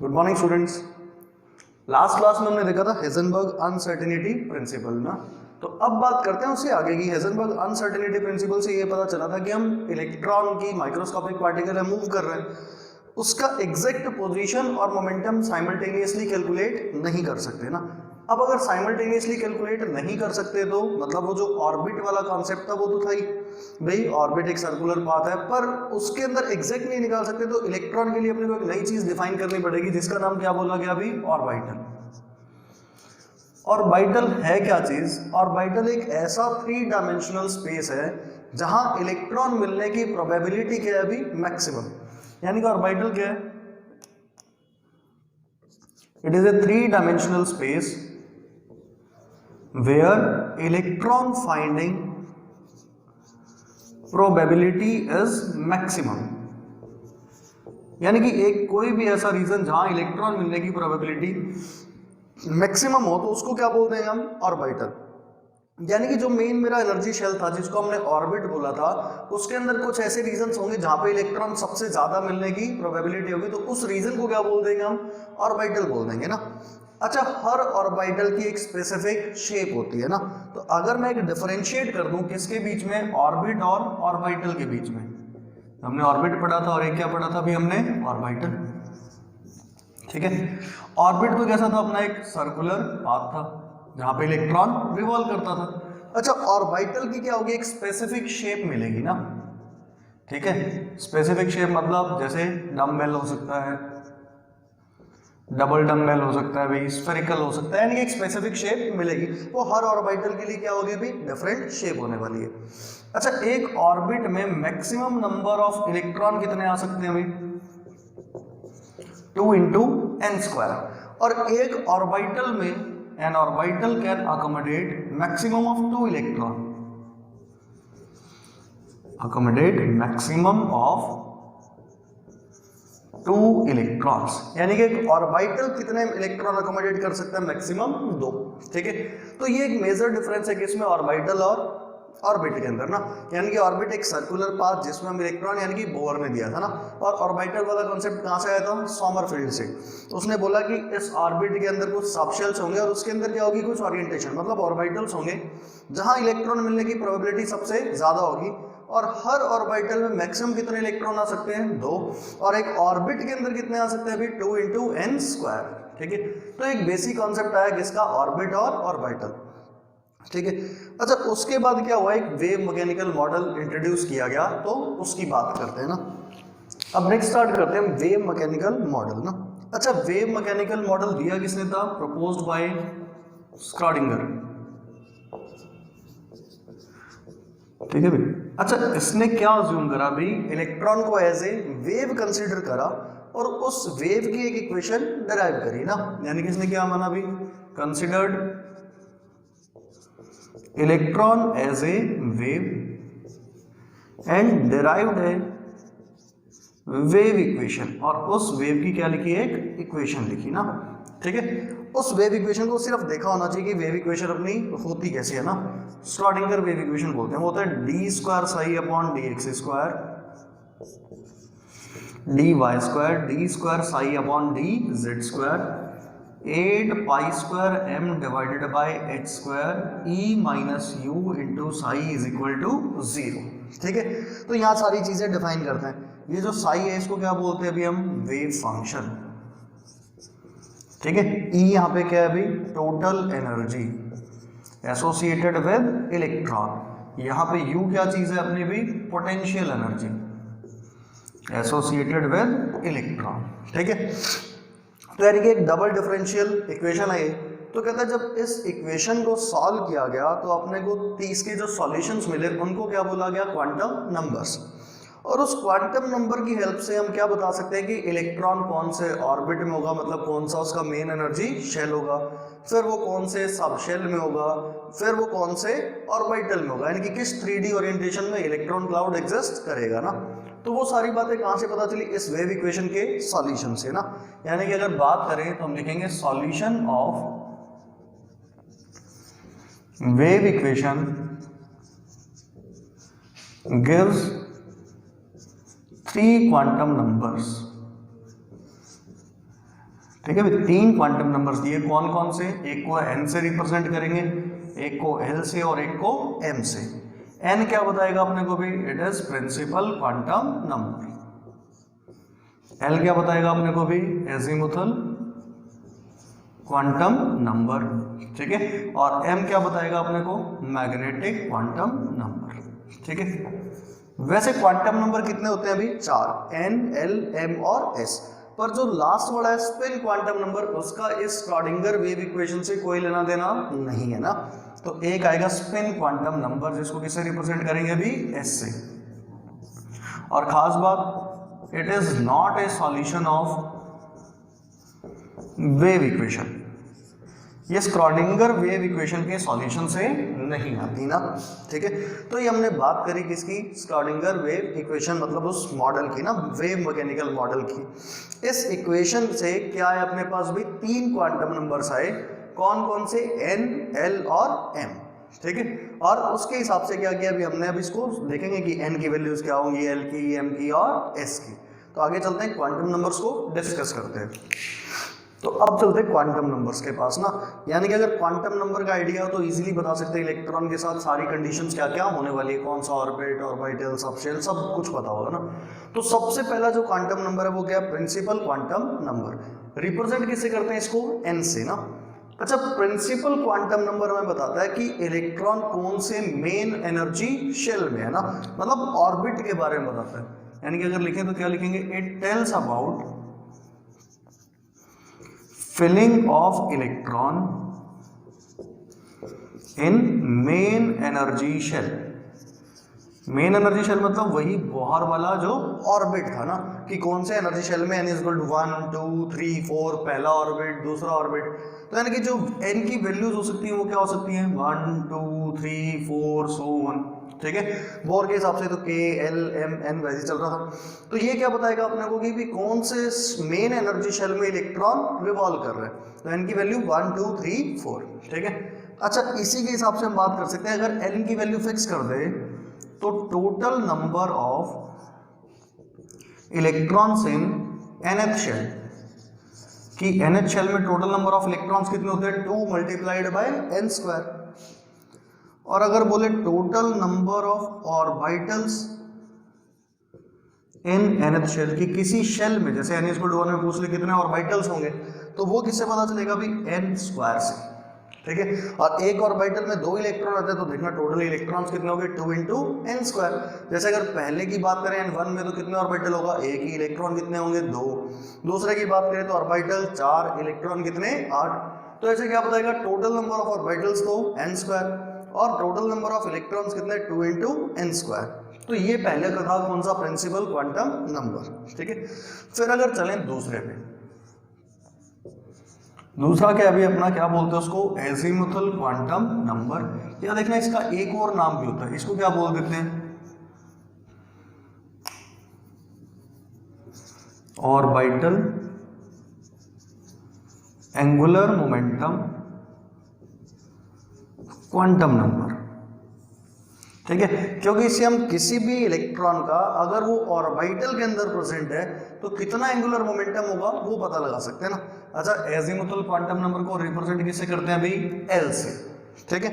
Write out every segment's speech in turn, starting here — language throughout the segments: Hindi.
Good morning students. Last class में हमने देखा था हेजनबर्ग अनसर्टेनिटी प्रिंसिपल ना, तो अब बात करते हैं उससे आगे की। हेजनबर्ग अनसर्टेनिटी प्रिंसिपल से ये पता चला था कि हम इलेक्ट्रॉन की माइक्रोस्कोपिक पार्टिकल है मूव कर रहे हैं, उसका एग्जैक्ट पोजीशन और मोमेंटम साइमल्टेनियसली कैलकुलेट नहीं कर सकते ना। अब अगर साइमल्टेनियसली कैलकुलेट नहीं कर सकते तो मतलब वो जो ऑर्बिट वाला कॉन्सेप्ट था वो तो था ही, भाई ऑर्बिट एक सर्कुलर पाथ है, पर उसके अंदर एग्जैक्ट नहीं निकाल सकते तो इलेक्ट्रॉन के लिए अपने को एक नई चीज डिफाइन करनी पड़ेगी जिसका नाम क्या बोला गया अभी, ऑर्बिटल। ऑर्बिटल है क्या चीज? ऑर्बिटल एक ऐसा 3 डायमेंशनल स्पेस है जहां इलेक्ट्रॉन मिलने की प्रोबेबिलिटी क्या है अभी, मैक्सिमम। यानी कि ऑर्बिटल क्या है? It is a 3 dimensional space where electron finding probability is maximum। यानी कि एक कोई भी ऐसा रीजन जहां इलेक्ट्रॉन मिलने की प्रोबेबिलिटी मैक्सिमम हो तो उसको क्या बोलते हैं हम, ऑर्बिटल। यानी कि जो मेन मेरा एनर्जी शेल था जिसको हमने ऑर्बिट बोला था, उसके अंदर कुछ ऐसे रीजन्स होंगे जहां पे इलेक्ट्रॉन सबसे ज्यादा मिलने की प्रोबेबिलिटी होगी, तो उस रीजन को क्या बोल देंगे हम, ऑर्बिटल बोल देंगे ना। अच्छा, हर ऑर्बिटल की एक स्पेसिफिक शेप होती है ना, तो अगर मैं एक डिफरेंशिएट कर दूं किसके बीच में, ऑर्बिट और ऑर्बिटल के बीच में। हमने ऑर्बिट पढ़ा था और एक क्या पढ़ा था अभी हमने, ऑर्बिटल। ठीक है, ऑर्बिट तो कैसा था अपना, एक सर्कुलर पाथ था जहां पे इलेक्ट्रॉन रिवॉल्व करता था। अच्छा, ऑर्बिटल की क्या होगी, एक स्पेसिफिक शेप मिलेगी ना। ठीक है, स्पेसिफिक शेप मतलब जैसे डम्बेल हो सकता है, डबल डम्बेल हो सकता है भाई, स्फेरिकल हो सकता है, यानी एक स्पेसिफिक शेप मिलेगी। वो हर ऑर्बिटल के लिए क्या होगी भी, डिफरेंट शेप होने वाली है। अच्छा, एक ऑर्बिट में मैक्सिमम नंबर ऑफ इलेक्ट्रॉन कितने आ सकते हैं भाई, 2 × n²। और एक ऑर्बिटल में N orbital can accommodate maximum of 2 electron, accommodate maximum of 2 electrons. यानी कि एक ऑर्बिटल कितने इलेक्ट्रॉन अकोमोडेट कर सकता है, मैक्सिमम 2। ठीक है, तो ये एक मेजर डिफरेंस है किसमें, ऑर्बिटल और ऑर्बिट के अंदर ना। यानी कि ऑर्बिट एक सर्कुलर पाथ जिसमें हम इलेक्ट्रॉन यानी कि बोर ने दिया था ना, और ऑर्बिटल वाला कॉन्सेप्ट कहां से आया था, सोमरफेल्ड से। उसने बोला कि इस ऑर्बिट के अंदर कुछ सबशेल्स होंगे और उसके अंदर क्या होगी, कुछ ओरिएंटेशन, मतलब ऑर्बिटल्स होंगे जहां इलेक्ट्रॉन मिलने की प्रोबेबिलिटी सबसे ज्यादा होगी। और हर ऑर्बिटल में मैक्सिमम कितने इलेक्ट्रॉन आ सकते हैं, 2। और एक ऑर्बिट के अंदर कितने आ सकते हैं अभी, 2 × n²। ठीक है, तो एक बेसिक कॉन्सेप्ट आया किसका, ऑर्बिट और ऑर्बिटल। ठीक है, अच्छा उसके बाद क्या हुआ, एक वेव मैकेनिकल मॉडल इंट्रोड्यूस किया गया, तो उसकी बात करते हैं ना। अब नेक्स्ट स्टार्ट करते हैं वेव मैकेनिकल मॉडल ना। अच्छा, वेव मैकेनिकल मॉडल दिया किसने था, प्रपोज्ड बाय स्क्रॉडिंगर। ठीक है भाई। अच्छा, इसने क्या अज्यूम करा भाई, इलेक्ट्रॉन को एज ए वेव कंसीडर करा और उस वेव की एक इक्वेशन डिराइव करी ना। यानी कि इसने क्या माना भाई, considered electron as a wave and derived a wave equation, और उस वेव की क्या लिखी, एक इक्वेशन लिखी ना। ठीक है, उस वेव इक्वेशन को सिर्फ देखा होना चाहिए कि वेव इक्वेशन अपनी होती कैसी है ना। श्रोडिंगर वेव इक्वेशन बोलते हैं, वो होता है d² ψ/dx² dy² d² ψ/dz², 8π² m/h² e - u × ψ = 0। ठीक है, तो यहाँ सारी चीजें डिफाइन करते हैं। ये जो साई है इसको क्या बोलते हैं अभी हम, वेव फंक्शन। ठीक है, ई यहाँ पे क्या है अभी, total energy associated with electron. यहाँ पे यू क्या चीज है अपनी भी, potential energy associated with electron. ठीक है, तो यानी कि एक डबल डिफरेंशियल इक्वेशन है ये। तो कहता है जब इस इक्वेशन को सॉल्व किया गया तो अपने को 30 के जो सॉल्यूशंस मिले उनको क्या बोला गया, क्वांटम नंबर्स। और उस क्वांटम नंबर की हेल्प से हम क्या बता सकते हैं कि इलेक्ट्रॉन कौन से ऑर्बिट में होगा, मतलब कौन सा उसका मेन एनर्जी शेल होगा, फिर वो कौन से सब शेल में होगा, फिर वो कौन से ऑर्बिटल में होगा, यानी कि किस 3D ओरिएंटेशन में इलेक्ट्रॉन क्लाउड एग्जिस्ट करेगा ना। तो वो सारी बातें कहां से पता चली, इस वेव इक्वेशन के सॉल्यूशन से ना। यानी कि अगर बात करें तो हम लिखेंगे solution of wave equation gives 3 quantum numbers ठीक है भाई, 3 क्वांटम नंबर्स दिए, कौन कौन से, एक को n से रिप्रेजेंट करेंगे, एक को l से और एक को m से। n क्या बताएगा अपने को भी, it is principal quantum number. l क्या बताएगा अपने को भी, एजीमुथल क्वांटम नंबर, ठीक है। और m क्या बताएगा अपने को, मैग्नेटिक क्वांटम नंबर, ठीक है। वैसे क्वांटम नंबर कितने होते हैं अभी, 4, n, l, m और s। पर जो लास्ट वाला है स्पिन क्वांटम नंबर, उसका इस श्रोडिंगर वेव इक्वेशन से कोई लेना देना नहीं है ना। तो एक आएगा स्पिन क्वांटम नंबर, जिसको किससे रिप्रेजेंट करेंगे अभी, s से। और खास बात, it is not a solution of wave equation, ये श्रोडिंगर वेव इक्वेशन के सॉल्यूशन से नहीं आती ना, ठीक है। तो ये हमने बात करी किसकी, श्रोडिंगर वेव इक्वेशन, मतलब उस मॉडल की ना, वेव मैकेनिकल मॉडल की। इस इक्वेशन से क्या है अपने पास भी 3 क्वांटम नंबर्स आए, कौन कौन से, n, l और m, ठीक है। और उसके हिसाब से क्या किया अभी हमने, अब इसको देखेंगे कि n की वैल्यूज क्या होंगी, l की, m की और s की। तो आगे चलते हैं, क्वांटम नंबर्स को डिस्कस करते हैं। तो अब चलते हैं क्वांटम नंबर्स के पास ना, यानी कि अगर क्वांटम नंबर का आइडिया हो तो इजीली बता सकते हैं इलेक्ट्रॉन के साथ सारी कंडीशंस क्या क्या होने वाली है, कौन सा ऑर्बिट, ऑर्बिटल, सबशेल, सब कुछ पता होगा ना। तो सबसे पहला जो क्वांटम नंबर है वो क्या है, प्रिंसिपल क्वांटम नंबर। रिप्रेजेंट किससे करते हैं इसको, n से ना। अच्छा, प्रिंसिपल क्वांटम नंबर हमें बताता है कि इलेक्ट्रॉन कौन से मेन एनर्जी शेल में है ना, मतलब ऑर्बिट के बारे में बताता है। यानी कि अगर लिखें तो क्या लिखेंगे, it tells about filling of electron in main energy shell। Main energy shell मतलब वही बाहर वाला जो ऑर्बिट था ना, कि कौन से एनर्जी शेल में n = 1, 2, 3, 4, पहला ऑर्बिट, दूसरा ऑर्बिट। तो यानी कि जो n की वैल्यूज हो सकती हैं वो क्या हो सकती हैं, 1, 2, 3, 4, so on, ठीक है। बोर के हिसाब से तो k, l, m, n वैसे चल रहा था। तो ये क्या बताएगा अपने को कि भी कौन से मेन एनर्जी शेल में इलेक्ट्रॉन रिवॉल्व कर रहे हैं। तो n की वैल्यू 1, 2, 3, 4, ठीक है। अच्छा, इसी के हिसाब से हम बात कर सकते हैं, अगर n की वैल्यू फिक्स कर दे तो total number of electrons in nth shell, कि nth शेल में टोटल नंबर ऑफ इलेक्ट्रॉन्स कितने होते हैं, 2 × n²। और अगर बोले total number of orbitals in nth shell, की किसी शेल में, जैसे n = 1 में पूछ ले कितने ऑर्बिटल्स होंगे, तो वो किससे पता चलेगा भी, n² से, ठीक है। और एक ऑर्बिटल में 2 इलेक्ट्रॉन रहते हैं, तो देखना टोटल इलेक्ट्रॉन्स कितने होंगे, 2 × n²। जैसे अगर पहले की बात करें n1 में, तो कितने ऑर्बिटल होगा, एक ही इलेक्ट्रॉन कितने होंगे, 2। दूसरे की बात करें तो ऑर्बिटल 4, इलेक्ट्रॉन कितने, 8। तो ऐसे क्या बताएगा, टोटल नंबर ऑफ ऑर्बिटल्स तो n² और टोटल नंबर ऑफ इलेक्ट्रॉन्स कितने, 2 × n²। तो ये पहले का था कौन सा, प्रिंसिपल क्वांटम नंबर, ठीक है। फिर अगर चलें दूसरे पे, दूसरा क्या अभी अपना क्या बोलते हैं उसको, एजीमुथल क्वांटम नंबर। या देखना इसका एक और नाम भी होता है, इसको क्या बोल देते हैं, orbital angular momentum quantum number, ठीक है। क्योंकि इससे हम किसी भी इलेक्ट्रॉन का अगर वो ऑर्बिटल के अंदर प्रेजेंट है तो कितना एंगुलर मोमेंटम होगा वो पता लगा सकते हैं ना। अच्छा, एजीमुथल क्वांटम नंबर को रिप्रेजेंट किससे करते हैं भाई, L से, ठीक है।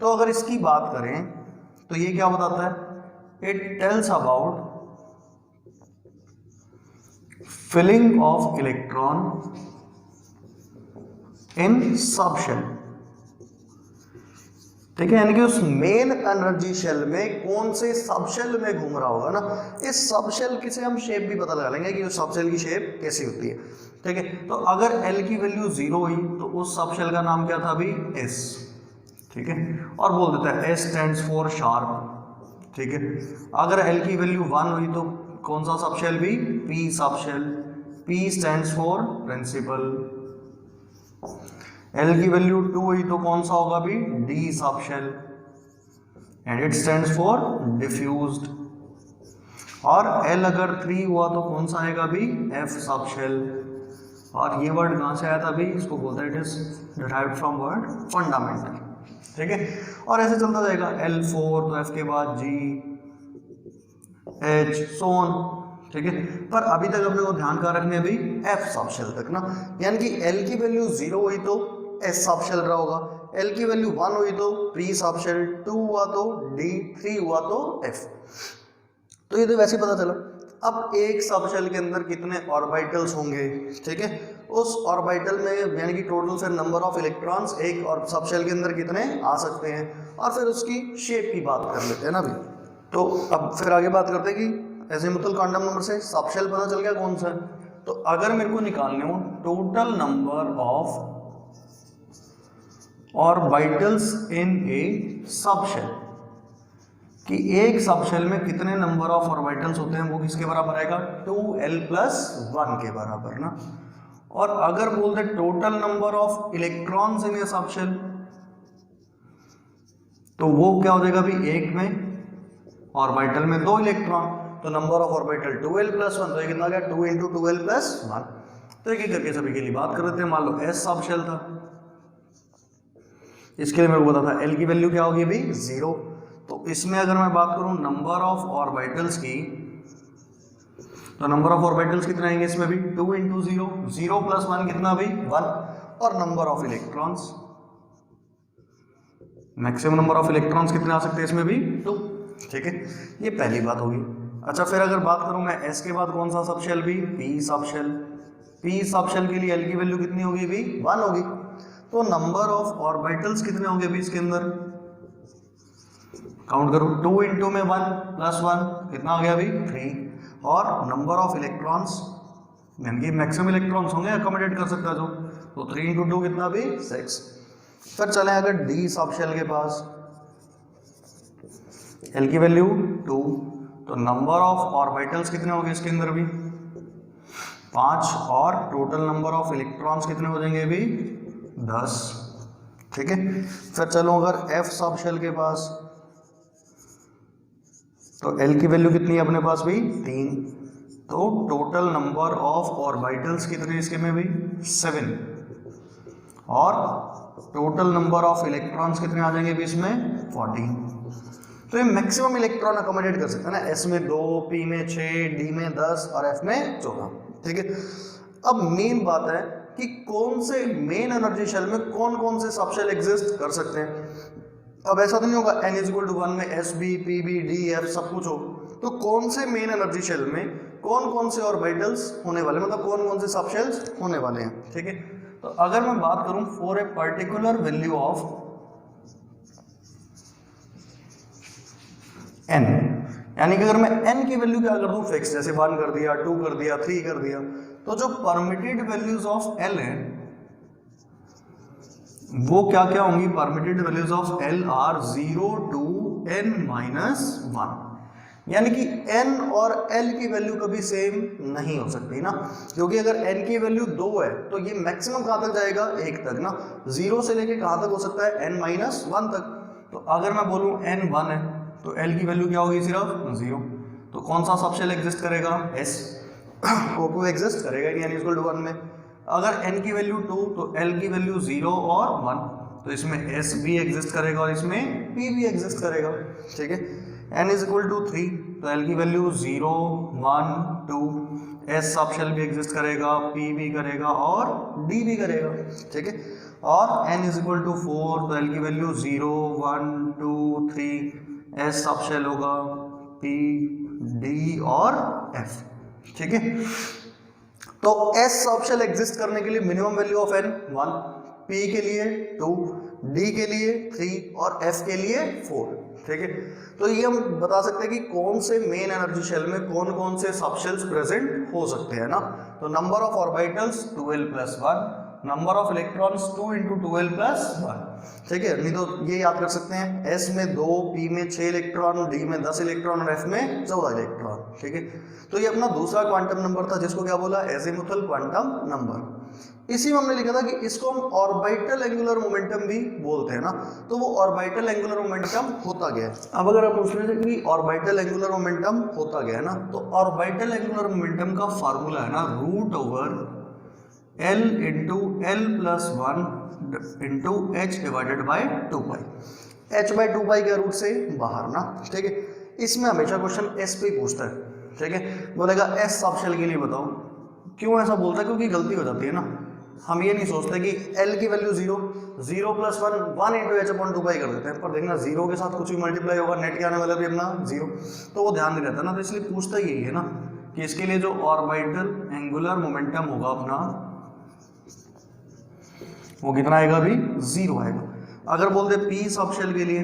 तो अगर इसकी बात करें तो ये क्या बताता है, it tells about filling of electron in subshell, ठीक है। यानी कि उस मेन एनर्जी शेल में कौन से सबशेल में घूम रहा होगा ना, इस सबशेल की से हम शेप भी पता लगा लेंगे कि उस सबशेल की शेप कैसी होती है, ठीक है। तो अगर L की वैल्यू 0 हुई तो उस सबशेल का नाम क्या था अभी, S, ठीक है। और बोल देता है S स्टैंड्स फॉर शार्प, ठीक है। अगर L की वैल्यू 1 हुई तो कौन सा सबशेल भी, P subshell, P stands for principal. L की वैल्यू 2 हुई तो कौन सा होगा भी, D subshell, and it stands for diffused. और L अगर 3 हुआ तो कौन सा आएगा भी, F सबशेल। और ये वर्ड कहाँ से आया था भी, इसको बोलते हैं it is derived from word fundamental, ठीक है। और ऐसे चलता जाएगा, L4 तो F के बाद G, H, so on, ठीक है। पर अभी तक अपने को ध्यान कहाँ रखने अभी एफ सब शेल तक ना, यानी कि एल की वैल्यू 0 हुई तो एस सब शेल रहा होगा, एल की वैल्यू 1 हुई तो पी सब शेल, 2 हुआ तो डी, 3 हुआ तो एफ। तो ये तो वैसे ही पता चला। अब एक सब शेल के अंदर कितने ऑर्बिटल्स होंगे, ठीक है, उस ऑर्बिटल में यानी कि टोटल फिर नंबर ऑफ इलेक्ट्रॉन्स एक और सब शेल के अंदर कितने आ सकते हैं, और फिर उसकी शेप की बात कर लेते हैं ना अभी। तो अब फिर आगे बात करते हैं कि एजीमुथल क्वांटम नंबर से सब शेल पता चल गया कौन सा है। तो अगर मेरे को निकालने हो total number of orbitals in a subshell, कि एक सब शेल में कितने नंबर ऑफ ऑर्बिटल्स होते हैं, वो किसके बराबर आएगा 2l+1 के बराबर ना। और अगर बोलते total number of electrons in a subshell, तो वो क्या हो जाएगा अभी एक में ऑर्बिटल में 2 इलेक्ट्रॉन, तो नंबर ऑफ ऑर्बिटल 2l+1, तो ये कितना गया 2 × 2l+1। तो एक एक करके सभी के लिए बात कर लेते हैं। मान लो एस सब शेल था, इसके लिए मेरे को पता था एल की वैल्यू क्या होगी अभी 0। तो इसमें अगर मैं बात करूं नंबर ऑफ ऑर्बिटल्स की, तो नंबर ऑफ ऑर्बिटल्स कितने आएंगे इसमें भी 2 × 0, 0+1 कितना भी 1, और number of electrons, maximum number of electrons कितने आ सकते हैं इसमें भी 2, ठीक है, ये पहली बात होगी। अच्छा, फिर अगर बात करूं मैं एस के बाद कौन सा सब शेल भी पी सब शेल, पी सब शेल के लिए एल की वैल्यू कितनी होगी भी 1 होगी, तो नंबर ऑफ ऑर्बिटल्स कितने होंगे अभी इसके अंदर, काउंट करो 2 × में 1+1 कितना हो गया अभी 3, और नंबर ऑफ इलेक्ट्रॉन्स यानी कि मैक्सिमम इलेक्ट्रॉन्स होंगे अकोमोडेट कर सकता जो, तो 3 × 2 कितना भी 6। फिर चलें अगर डी सब शेल के पास, एल की वैल्यू 2, तो नंबर ऑफ ऑर्बिटल्स कितने होंगे इसके अंदर भी 5, और टोटल नंबर ऑफ इलेक्ट्रॉन्स कितने हो जाएंगे अभी 10, ठीक है। फिर चलो अगर एफ सब शेल के पास, तो एल की वैल्यू कितनी है अपने पास भी 3, तो टोटल नंबर ऑफ ऑर्बिटल्स कितने इसके में भी 7, और टोटल नंबर ऑफ इलेक्ट्रॉन्स कितने आ जाएंगे भी इसमें 14। तो ये मैक्सिमम इलेक्ट्रॉन अकोमोडेट कर सकते हैं ना, एस में 2, पी में 6, डी में 10 और एफ में 14, ठीक है। अब मेन बात है कि कौन से मेन एनर्जी शेल में कौन कौन से सब शेल एग्जिस्ट कर सकते हैं। अब ऐसा तो नहीं होगा n = 1 में s b p b d f सब कुछ हो, तो कौन से मेन एनर्जी शेल में कौन कौन से ऑर्बिटल्स होने वाले, मतलब कौन कौन से सब शेल्स होने वाले हैं, ठीक है। तो अगर मैं बात करूं for a particular value of n, यानी कि अगर मैं n की वैल्यू क्या कर दूं फिक्स, जैसे 1 कर दिया, 2 कर दिया, 3 कर दिया, तो जो परमिटेड वैल्यूज ऑफ l है वो क्या क्या होंगी, permitted values of l are 0 to n-1, यानी कि n और l की वैल्यू कभी सेम नहीं हो सकती ना, क्योंकि अगर n की वैल्यू 2 है तो ये मैक्सिमम कहाँ तक जाएगा 1 तक ना, 0 से लेके कहाँ तक हो सकता है n-1 तक। तो अगर मैं बोलूँ n 1 है तो l की वैल्यू क्या होगी सिर्फ 0, तो कौन सा सब शेल एग्जिस्ट करेगा s, O2 एग्जिस्ट करेगा n = 1 में। अगर n की वैल्यू 2 तो l की वैल्यू 0 और 1, तो इसमें s भी एग्जिस्ट करेगा और इसमें p भी एग्जिस्ट करेगा, ठीक है। n = 3 तो l की वैल्यू 0, 1, 2, s सब शेल भी एग्जिस्ट करेगा, p भी करेगा और d भी करेगा, ठीक है। और n = 4 तो l की वैल्यू 0, 1, 2, 3, s सब शेल होगा, p, d और f, ठीक है। तो s सब शेल एग्जिस्ट करने के लिए minimum value of n 1, p के लिए 2, d के लिए 3 और f के लिए 4, ठीक है। तो ये हम बता सकते हैं कि कौन से मेन एनर्जी शेल में कौन कौन से सब शेल्स प्रेजेंट हो सकते हैं ना। तो number of orbitals 2l+1, number of electrons 2 × 2l+1, ठीक है। नहीं तो ये याद कर सकते हैं s में 2, p में 6 इलेक्ट्रॉन, d में 10 इलेक्ट्रॉन और f में 14 इलेक्ट्रॉन, ठीक है। तो ये अपना दूसरा क्वांटम नंबर था जिसको क्या बोला एजीमुथल क्वांटम नंबर। इसी में हमने लिखा था कि इसको हम ऑर्बिटल एंगुलर मोमेंटम भी बोलते हैं ना, तो वो ऑर्बिटल एंगुलर मोमेंटम होता गया है। अब अगर आप पूछ रहे थे कि ऑर्बिटल एंगुलर मोमेंटम होता गया है ना, तो ऑर्बिटल एंगुलर मोमेंटम का फार्मूला है ना √L × l+1 × h/2π, h/2π के रूट से बाहर ना, ठीक है। इसमें हमेशा क्वेश्चन s पे पूछता है, ठीक है। बोलेगा एस सब शेल के लिए बताओ। क्यों ऐसा बोलता है? क्योंकि गलती हो जाती है ना, हम ये नहीं सोचते कि एल की value 0 plus 1 into H upon 2 पाई कर देते हैं, पर देखना 0 के साथ कुछ भी मल्टीप्लाई होगा, नेट के आने वाला भी अपना 0, तो वो ध्यान नहीं रहता ना। तो इसलिए पूछता यही है ना कि इसके लिए जो ऑर्बिटल एंगुलर मोमेंटम होगा अपना, वो कितना आएगा? अभी 0 आएगा। अगर बोलते पी सब शेल के लिए,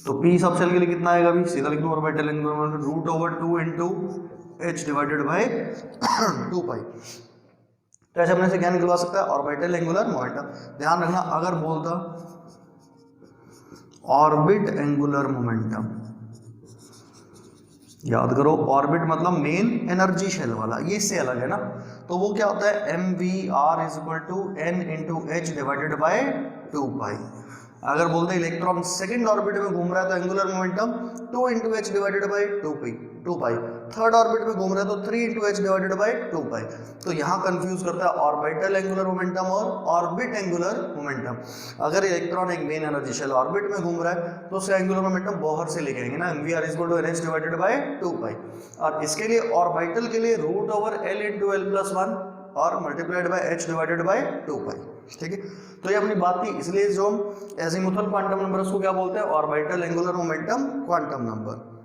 तो पी सब शेल के लिए कितना आएगा? अभी सीधा लिख दो, orbital angular momentum root over 2 into h divided by 2 pi. तो ऐसे अपने से क्या निकलवा सकता है? Orbital angular momentum. ध्यान रखना, अगर बोलता ऑर्बिट एंगुलर मोमेंटम, याद करो ऑर्बिट मतलब मेन एनर्जी शेल वाला, ये इससे अलग है ना। तो वो क्या होता है? M v r is equal to n into h divided by 2 pi. अगर बोलते इलेक्ट्रॉन सेकंड ऑर्बिट में घूम रहा है तो angular momentum 2 into h divided by 2 pi. Third orbit में घूम रहा है तो 3 into h divided by 2 pi. तो यहाँ कंफ्यूज करता है ऑर्बिटल एंगुलर मोमेंटम और ऑर्बिट एंगुलर मोमेंटम। अगर इलेक्ट्रॉन एक मेन एनर्जी शेल ऑर्बिट में घूम रहा है तो उससे एंगुलर मोमेंटम बाहर से लेके आएंगे ना, m v r is equal to n h divided by 2 pi. और इसके लिए ऑर्बिटल के लिए root over l into l plus 1 और multiplied by h divided by 2 pi. ठीक है, तो ये अपनी बात थी। इसलिए जो एजीमुथल क्वांटम नंबर उसको क्या बोलते हैं? Orbital angular momentum quantum number.